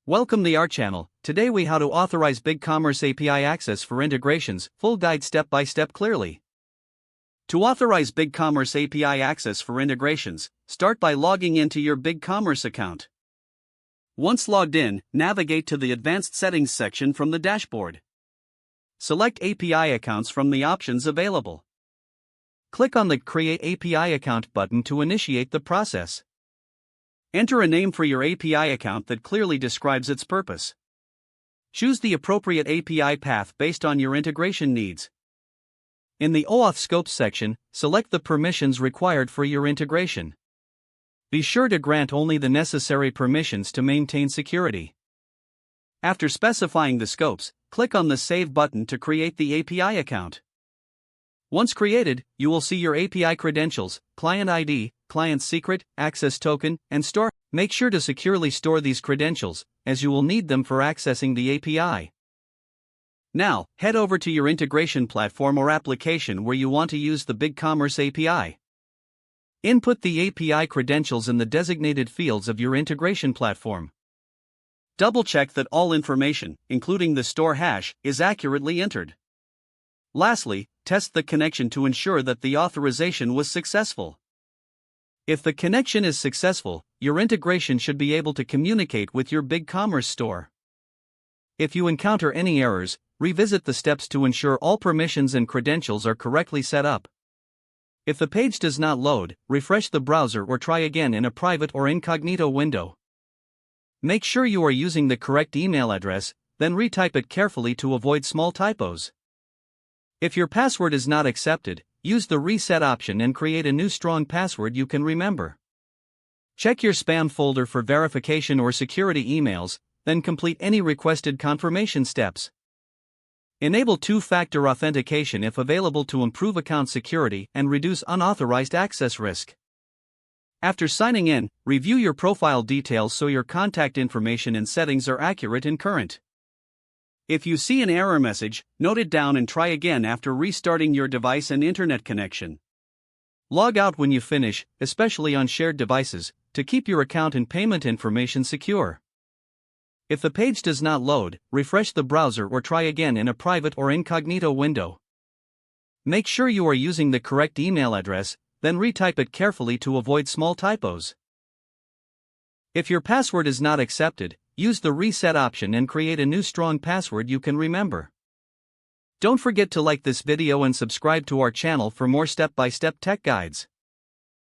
Welcome to our channel. Today we how to authorize BigCommerce API access for integrations, full guide step by step clearly. To authorize BigCommerce API access for integrations, start by logging into your BigCommerce account. Once logged in, navigate to the Advanced Settings section from the dashboard. Select API accounts from the options available. Click on the Create API Account button to initiate the process. Enter a name for your API account that clearly describes its purpose. Choose the appropriate API path based on your integration needs. In the OAuth Scopes section, select the permissions required for your integration. Be sure to grant only the necessary permissions to maintain security. After specifying the scopes, click on the Save button to create the API account. Once created, you will see your API credentials, client ID, client secret, access token, and store. Make sure to securely store these credentials, as you will need them for accessing the API. Now, head over to your integration platform or application where you want to use the BigCommerce API. Input the API credentials in the designated fields of your integration platform. Double-check that all information, including the store hash, is accurately entered. Lastly, test the connection to ensure that the authorization was successful. If the connection is successful, your integration should be able to communicate with your BigCommerce store. If you encounter any errors, revisit the steps to ensure all permissions and credentials are correctly set up. If the page does not load, refresh the browser or try again in a private or incognito window. Make sure you are using the correct email address, then retype it carefully to avoid small typos. If your password is not accepted, use the reset option and create a new strong password you can remember. Check your spam folder for verification or security emails, then complete any requested confirmation steps. Enable two-factor authentication if available to improve account security and reduce unauthorized access risk. After signing in, review your profile details so your contact information and settings are accurate and current. If you see an error message, note it down and try again after restarting your device and internet connection. Log out when you finish, especially on shared devices, to keep your account and payment information secure. If the page does not load, refresh the browser or try again in a private or incognito window. Make sure you are using the correct email address, then retype it carefully to avoid small typos. If your password is not accepted, use the reset option and create a new strong password you can remember. Don't forget to like this video and subscribe to our channel for more step-by-step tech guides.